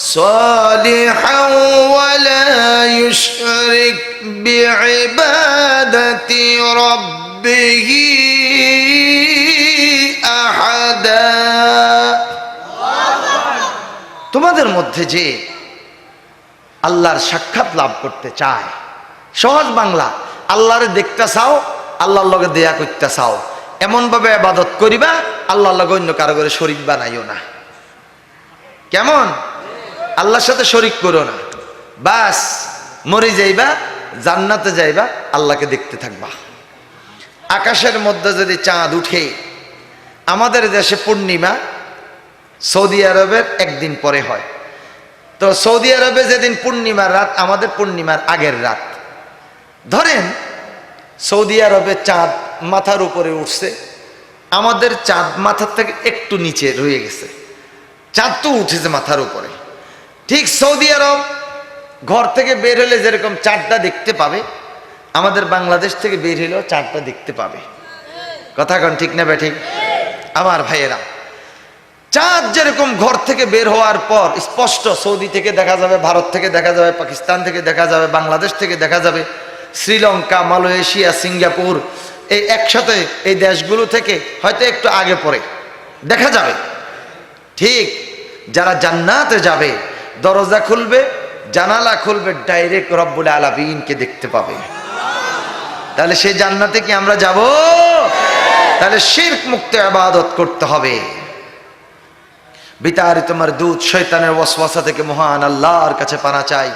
صالحا ولا يشرك بعبادة ربه أحدا। তোমাদের মধ্যে যে আল্লাহর সাক্ষাৎ লাভ করতে চায়, সহজ বাংলা, আল্লাহরে দেখতে চাও, আল্লাহর লগে দেয়া করতে চাও, এমন ভাবে ইবাদত করিবা আল্লাহর লগে অন্য কারো করে শরীক বানাইও না। কেমন? আল্লাহর সাথে শরীক করো না, বাস মরে যাইবা, জান্নাতে যাইবা, আল্লাহকে দেখতে থাকবা। আকাশের মধ্যে যদি চাঁদ উঠে, আমাদের দেশে পূর্ণিমা সৌদি আরবের একদিন পরে হয়, তো সৌদি আরবে যেদিন পূর্ণিমার রাত, আমাদের পূর্ণিমার আগের রাত। ধরেন সৌদি আরবে চাঁদ মাথার উপরে উঠছে, আমাদের চাঁদ মাথার থেকে একটু নিচে রয়ে গেছে, চাঁদ তো উঠেছে মাথার উপরে। ঠিক সৌদি আরব ঘর থেকে বের হলে যেরকম চাঁদটা দেখতে পাবে, আমাদের বাংলাদেশ থেকে বের হলেও চাঁদটা দেখতে পাবে। কথা কন ঠিক না ঠিক? আমার ভাইয়েরা, চাঁদ যেরকম ঘর থেকে বের হওয়ার পর স্পষ্ট সৌদি থেকে দেখা যাবে, ভারত থেকে দেখা যাবে, পাকিস্তান থেকে দেখা যাবে, বাংলাদেশ থেকে দেখা যাবে, শ্রীলঙ্কা, মালয়েশিয়া, সিঙ্গাপুর, এই একসাথে এই দেশগুলো থেকে হয়তো একটু আগে পরে দেখা যাবে। ঠিক যারা জান্নাতে যাবে, দরজা খুলবে, জানালা খুলবে, ডাইরেক্ট রব্বুল আলামিনকে দেখতে পাবে। তাহলে সেই জান্নাতে কি আমরা যাব? তাহলে শিরক মুক্ত ইবাদত করতে হবে। বিতাড়িত মারদুদ শয়তানের ওয়াসওয়াসা থেকে মহান আল্লাহর কাছে পানা চাই।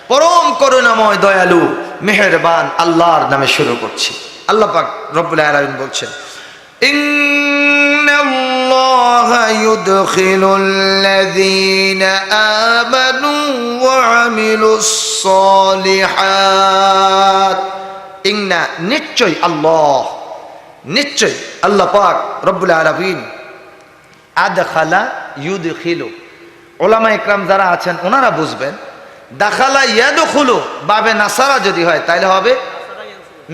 পরম করুণাময় দয়ালু মেহেরবান আল্লাহর নামে শুরু করছি। আল্লাহ পাক রব্বুল আলামিন বলছেন, ইন্নাল্লাহা ইউদখিলুল্লাযীনা আমানু ওয়া আমিলুস সালিহাত। ইন্না নিশ্চয় আল্লাহ, নিশ্চয় আল্লাহ পাক রব্বুল আলামিন আদখালা ইউদখিলু, ওলামা ইকরাম যারা আছেন ওনারা বুঝবেন, দাখালা ইয়াদখুলু বাবে নাসারা যদি হয় তাহলে হবে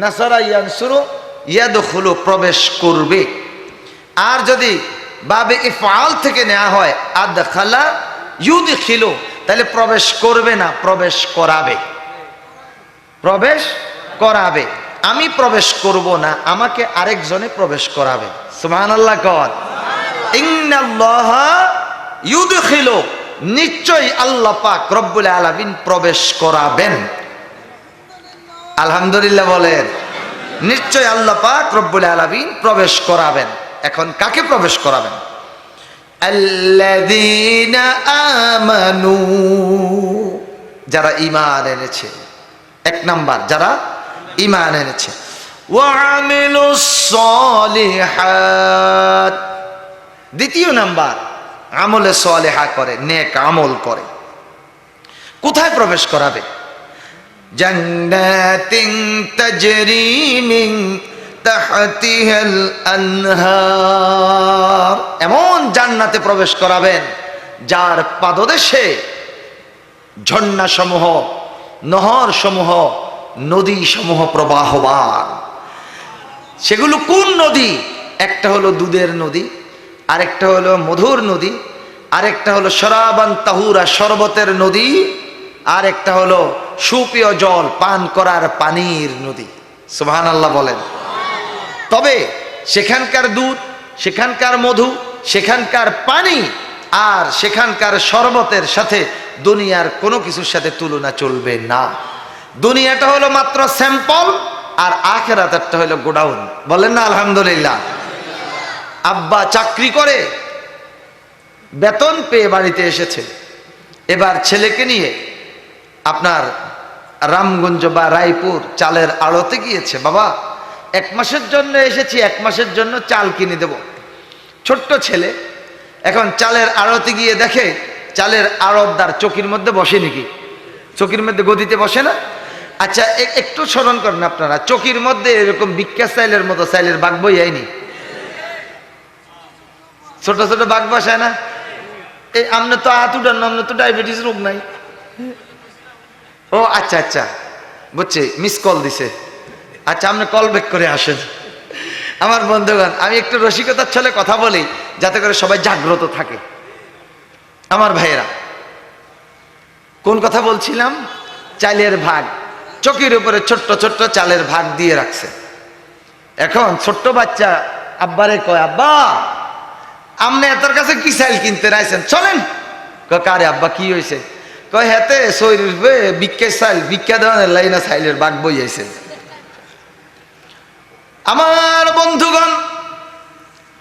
নাসারা ইয়ানসুরু ইয়াদখুলু, প্রবেশ করবে। আর যদি বাবে ইফআল থেকে নেওয়া হয় আদখালা ইউদখিলু, তাহলে প্রবেশ করবে না, প্রবেশ করাবে। প্রবেশ করাবে, আমি প্রবেশ করব না, আমাকে আরেকজনে প্রবেশ করাবে। সুবহানাল্লাহ কন। ইন্নাল্লাহা ইউদখিলু, নিশ্চয় আল্লাহ পাক রব্বুল আলামিন প্রবেশ করাবেন। আলহামদুলিল্লাহ বলেন। নিশ্চয় আল্লাহ পাক রব্বুল আলামিন প্রবেশ করাবেন। এখন কাকে প্রবেশ করাবেন? আল্লাযীনা আমানু, যারা ঈমান এনেছে। এক নাম্বার, যারা ঈমান এনেছে। ওয়া আমিলুস সালিহাত, দ্বিতীয় নাম্বার, আমলে সালেহা করে, নেক আমল করে। কোথায় প্রবেশ করাবে? জান্নাতিন তাজরি মিন তাহতিহাল আনহার, এমন জান্নাতে প্রবেশ করাবেন যার পাদদেশে ঝর্ণা সমূহ, নহর সমূহ, নদী সমূহ প্রবাহমান। সেগুলো কোন নদী? একটা হলো দুধের নদী, আরেকটা হলো মধুর নদী, আরেকটা হলো শরাবান তাহুরা, শরবতের নদী, আরেকটা হলো সুপেয় জল, পান করার পানির নদী। সুবহানাল্লাহ বলেন। তবে সেখানকার দুধ, সেখানকার মধু, সেখানকার পানি আর সেখানকার শরবতের সাথে দুনিয়ার কোনো কিছুর সাথে তুলনা চলবে না। দুনিয়াটা হলো মাত্র স্যাম্পল, আর আখিরাতটা হলো গোডাউন। বলেন না আলহামদুলিল্লাহ। আব্বা চাকরি করে, বেতন পেয়ে বাড়িতে এসেছে, এবার ছেলেকে নিয়ে আপনার রামগঞ্জ বা রায়পুর চালের আড়তে গিয়েছে। বাবা, 1 মাসের জন্য এসেছি, 1 মাসের জন্য চাল কিনে দেব। ছোট্ট ছেলে এখন চালের আড়তে গিয়ে দেখে চালের আড়তদার চকির মধ্যে বসে নাকি? চকির মধ্যে গদিতে বসে না? আচ্ছা একটু স্মরণ করেন আপনারা, চকির মধ্যে এরকম বিখ্যাত চাইলের মতো চাইলের বাঘ বই আইনি, ছোট ছোট বাঘ বসায় না? এই আমনে তো আতুডার না, আমনে তো ডায়াবেটিস রোগ নাই। ও আচ্ছা আচ্ছা, বুঝছি, মিস কল দিছে। আচ্ছা, আপনি কল ব্যাক করে আসেন। আমার বন্ধুগণ, আমি একটু রসিকতার ছলে কথা বলি যাতে করে সবাই জাগ্রত থাকে। আমার ভাইয়েরা, কোন কথা বলছিলাম? চালের ভাগ, চকির উপরে ছোট্ট ছোট্ট চালের ভাগ দিয়ে রাখছে। এখন ছোট্ট বাচ্চা আব্বারে কয়, আব্বা আপনি এতর কাছে কি চাইল কিনতে রাইছেন, চলেন। কারে আব্বা, কি হয়েছে? কয় হেতে শরীর ভিক্ষা চাইল, ভিক্ষা দেওয়ানের লাইনা চাইলের ভাগ বই আইছে। আমার বন্ধুগণ,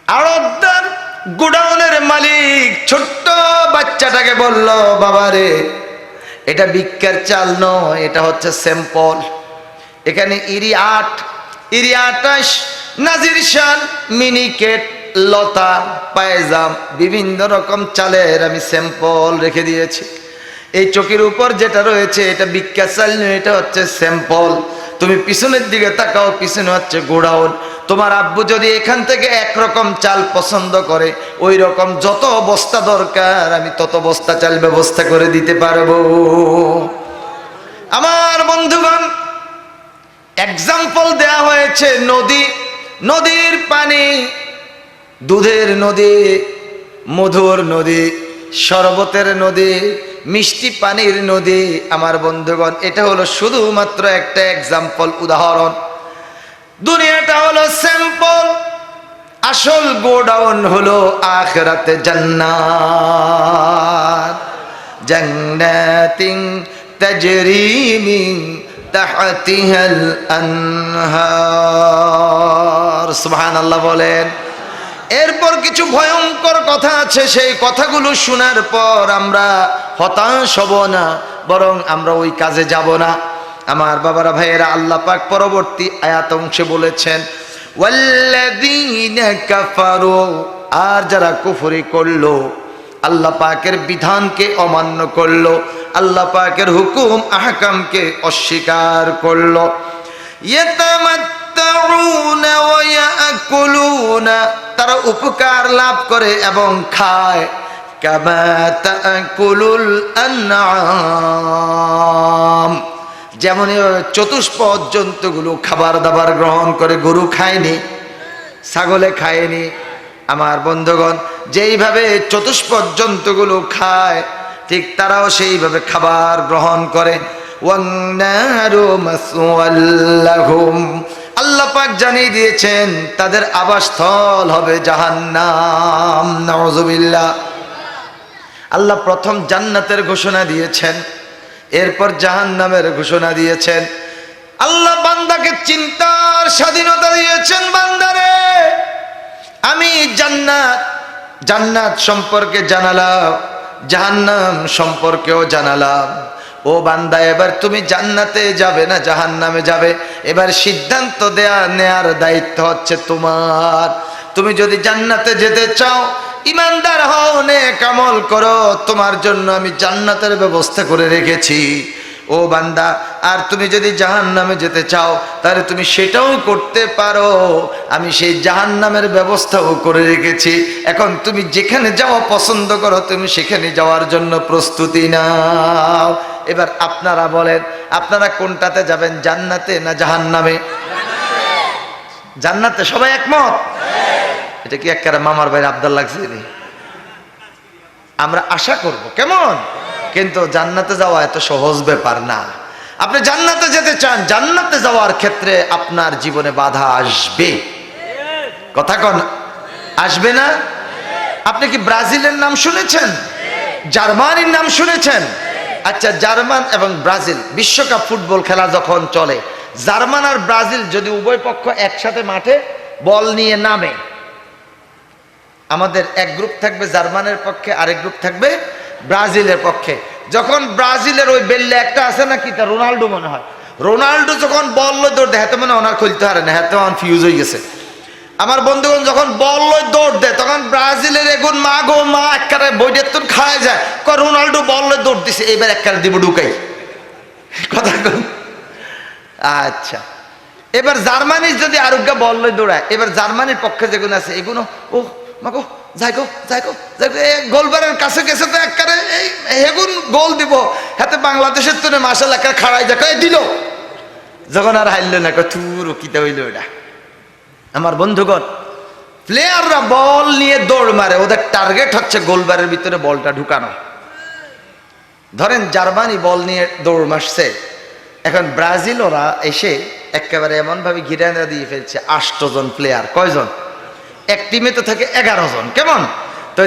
আড়তদার গোডাউনের মালিক ছোট্ট বাচ্চাটাকে বলল, বাবারে এটা ভিক্ষার চাল নয়, এটা হচ্ছে স্যাম্পল। এখানে ইরি 8, ইরি 28, নাজির শাল, মিনিকেট, লতা, পায়জাম, বিভিন্ন রকম চালের আমি স্যাম্পল রেখে দিয়েছি। এই চকির উপর যেটা রয়েছে এটা ভিক্ষা চাল নয়, এটা হচ্ছে স্যাম্পল। তুমি পিছনের দিকে তাকাও, পিছনে হচ্ছে গোডাউন। তোমার আব্বু যদি এখান থেকে একরকম চাল পছন্দ করে, ওই রকম যত বস্তা দরকার আমি তত বস্তা চাল ব্যবস্থা করে দিতে পারবো। আমার বন্ধুগণ, এক্সাম্পল দেয়া হয়েছে নদী, নদীর পানি, দুধের নদী, মধুর নদী, শরবতের নদী, মিষ্টি পানির নদী। আমার বন্ধুগণ, এটা হলো শুধুমাত্র একটা এক্সাম্পল, উদাহরণ। দুনিয়াটা হলো স্যাম্পল, আসল গোডাউন হলো আখিরাতে জান্নাত। জান্নাতিন তাজরি মিন তাহতিহাল আনহার। সুবহানাল্লাহ বলেন। এরপর কিছু ভয়ঙ্কর কথা আছে, সেই কথাগুলো শোনার পর আমরা হতাশ হব না, বরং আমরা ওই কাজে যাব না। আমার বাবারা, ভাইয়েরা, আল্লাহ পাক পরবর্তী আয়াত অংশে বলেছেন, ওয়াল্লাযীনা কাফারু, আর যারা কুফরি করলো, আল্লাহ পাকের বিধানকে অমান্য করলো, আল্লাহ পাকের হুকুম আহকামকে অস্বীকার করলো, ইয়াতামাত্তাউনা ওয়া ইয়াকুলুনা, তারা উপকার লাভ করে এবং খায়, কামা তাকুলুল আনআম, যেমন চতুষ্পদ জন্তুগুলো খাবার দাবার গ্রহণ করে। গরু খায়নি, ছাগলে খায়নি। আমার বন্ধুগণ, যেইভাবে চতুষ্পদ জন্তুগুলো খায়, ঠিক তারাও সেইভাবে খাবার গ্রহণ করে। ওয়ান্নারু মাসওয়াল লাহুম, আল্লাহ পাক জানিয়ে দিয়েছেন তাদের আবাসস্থল হবে জাহান্নাম। নাউযুবিল্লাহ। আল্লাহ প্রথম জান্নাতের ঘোষণা দিয়েছেন, এরপর জাহান্নামের ঘোষণা দিয়েছেন। আল্লাহ বান্দাকে চিন্তার স্বাধীনতা দিয়েছেন। বান্দারে, আমি জান্নাত সম্পর্কে জানালাম, জাহান্নাম সম্পর্কেও জানালাম। ও বান্দা, এবার তুমি জান্নাতে যাবে না জাহান্নামে যাবে, এবার সিদ্ধান্ত নেয়ার দায়িত্ব হচ্ছে তোমার। তুমি যদি জান্নাতে যেতে চাও, ইমানদার হও, নেক আমল করো, তোমার জন্য আমি জান্নাতের ব্যবস্থা করে রেখেছি। ও বান্দা, আর তুমি যদি জাহান্নামে যেতে চাও, তাহলে তুমি সেটাও করতে পারো, আমি সেই জাহান্নামের ব্যবস্থাও করে রেখেছি। এখন তুমি যেখানে যাওয়া পছন্দ করো, তুমি সেখানে যাওয়ার জন্য প্রস্তুতি নাও। এবার আপনারা বলেন, আপনারা কোনটাতে যাবেন, জান্নাতে না জাহান্নামে? জান্নাতে। সবাই একমত? এটা কি একেবারে মামার ভাই আবদাল লাগছে? আমরা আশা করব, কেমন? কিন্তু জান্নাতে যাওয়া এত সহজ ব্যাপার না। আপনি জান্নাতে যেতে চান, জান্নাতে যাওয়ার ক্ষেত্রে আপনার জীবনে বাধা আসবে। কথা কন, আসবে না? আপনি কি ব্রাজিলের নাম শুনেছেন? জার্মানির নাম শুনেছেন? আচ্ছা, জার্মান এবং ব্রাজিল বিশ্বকাপ ফুটবল খেলা যখন চলে, জার্মান আর ব্রাজিল যদি উভয় পক্ষ একসাথে মাঠে বল নিয়ে নামে, আমাদের এক গ্রুপ থাকবে জার্মানের পক্ষে, আরেক গ্রুপ থাকবে ব্রাজিলের পক্ষে। যখন ব্রাজিলের ওই বেল্লে একটা আছে নাকি, তা রোনাল্ডো মনে হয়, রোনাল্ডো যখন বল লই দৌড় দেয়, হাতে মনে ওনার খুলতে পারে না, হাতে অন ফিউজ হয়ে গেছে। আমার বন্ধুগণ, যখন বল লই দৌড় দেয়, তখন ব্রাজিলের এগুন মা গো মা একবারে বইটার তো খায় যায়, রোনাল্ডো বল লই দৌড় দিছে, এইবার একবারে দিব ঢুকাই। কথা কন। আচ্ছা, এবার জার্মানির যদি আরোগ্য বল লই দৌড়ায়, এবার জার্মানির পক্ষে যেগুলো আছে এগুলো, ও মাগো যাই গো যাই গো যাই গো, গোলবারের কাছে গেছে তো একবারে হেগুন গোল দিব, হাতে বাংলাদেশের তো মাশাআল্লাহ একটা খাড়াই যায় দিল, যখন আর হাইল না তুর কিতা হইল এটা। আমার বন্ধুগণ, প্লেয়াররা বল নিয়ে দৌড় মারে, ওদের টার্গেট হচ্ছে গোলবারের ভিতরে বলটা ঢুকানো। ধরেন জার্মানি বল নিয়ে দৌড় মারছে, এখন ব্রাজিল ওরা এসে একেবারে এমন ভাবে ঘিরে দিয়ে ফেলছে 8 জন প্লেয়ার। কয়জন? এক টিমে তো থাকে 11 জন। কেমন তো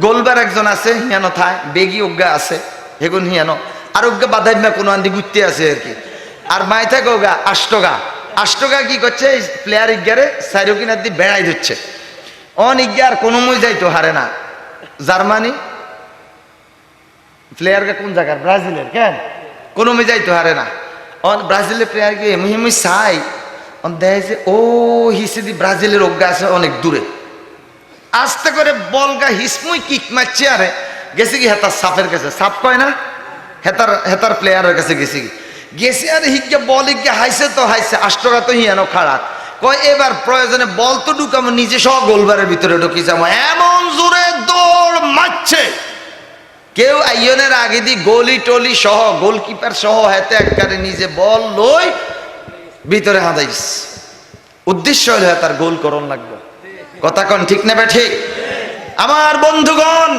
গোলবার একজন আছে হিয়ানো থায়, বেগি উজ্ঞা আছে হেগুন হিয়ানো, আর উজ্ঞা বাধাইমা কোনো আন্দি গুত্তে আছে আর কি, আর মাই থাকে ওগা আষ্টগা কি করছে, প্লেয়ার ইজ্ঞারে সাইরো কিনার দিয়ে বেড়াই দিচ্ছে। অন ইজ্ঞা আর কোনো মই যাইতো হারে না। জার্মানি প্লেয়ারকে কোন জায়গার? ব্রাজিলের। কেন কোনো মই যাইতো হারে না। অন ব্রাজিলের প্লেয়ার গিয়ে মুই চাই অন দেয় যে ও হিসেদি ব্রাজিলের অজ্ঞা আছে অনেক দূরে, আস্তে করে বলগা হিসমুই কিক মারছে, আরে গেছে কি হেতার সাপের কাছে, সাপ কয় না, হেতার প্লেয়ারের কাছে গেছে আরে হিগে বল হিগে হাইছে তো হাইছে, আষ্টগা তো হিয়ানো খারাপ কয় এবার প্রয়োজনে বল তো ঢুকামো নিজে সহ গোলবারের ভিতরে ঢুকি যাবো। এমন জোরে দৌড় মারছে, কেউ আইয়নের আগে দি গোলি টলি সহ গোলকিপার সহ হাতে একবারে নিজে বল লই ভিতরে হাঁদাইস, উদ্দেশ্য হলো তার গোল করণ লাগবে। কথা কন ঠিক নেবে ঠিক? আমার বন্ধুগণ,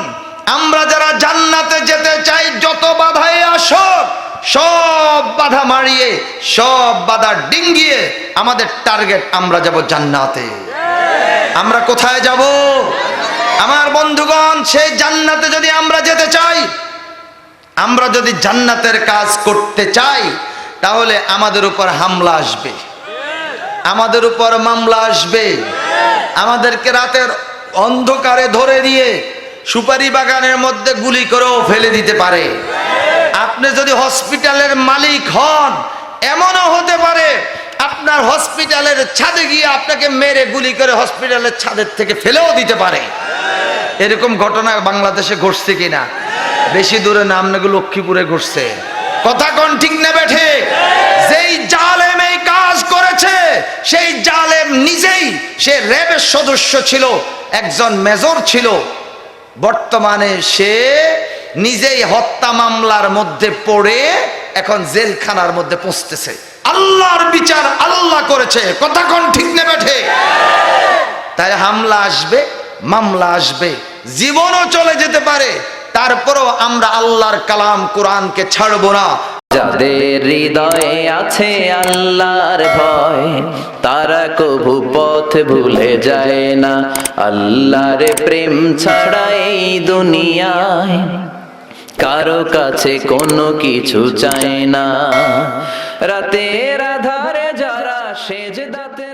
আমরা যারা জান্নাতে যেতে চাই যত বাধাই আসুক সব বাধা মারিয়ে সব বাধা ডিঙ্গিয়ে আমাদের টার্গেট আমরা যাব জান্নাতে। আমরা কোথায় যাব? আমার বন্ধুগণ, সেই জান্নাতে যদি আমরা যেতে চাই, আমরা যদি জান্নাতের কাজ করতে চাই, তাহলে আমাদের উপর হামলা আসবে, আমাদের উপর মামলা আসবে, আমাদেরকে রাতের অন্ধকারে ধরে দিয়ে সুপারি বাগানের মধ্যে গুলি করেও ফেলে দিতে পারে। আপনি যদি হসপিটালের মালিক হন, এমনও হতে পারে আপনার হসপিটালের ছাদে গিয়ে আপনাকে মেরে গুলি করে হসপিটালের ছাদের থেকে ফেলেও দিতে পারে। এরকম ঘটনা বাংলাদেশে ঘটছে কিনা? বেশি দূরে না, আপনাকে লক্ষ্মীপুরে ঘটছে। কথা কোন ঠিক নেবে ঠিক? যেই জালেম এই কাজ করেছে সেই জালেম নিজেই, সে র্যাবের সদস্য ছিল, একজন মেজর ছিল, বর্তমানে সে নিজেই হত্যা মামলার মধ্যে পড়ে এখন জেলখানার মধ্যে পৌঁছতেছে। আল্লাহর বিচার আল্লাহ করেছে। কথা কোন ঠিক নেবে ঠিক? তাই হামলা আসবে, মামলা আসবে, জীবনও চলে যেতে পারে, তারপরও আমরা আল্লাহর কালাম কোরআনকে ছাড়বো না। যাদের হৃদয়ে আছে আল্লাহর ভয়, তারা কবু পথ ভুলে যায় না। আল্লাহর প্রেম ছাড়া এই দুনিয়ায় কারো কাছে কোনো কিছু চায় না। রাতের আধারে যারা সেজদাতে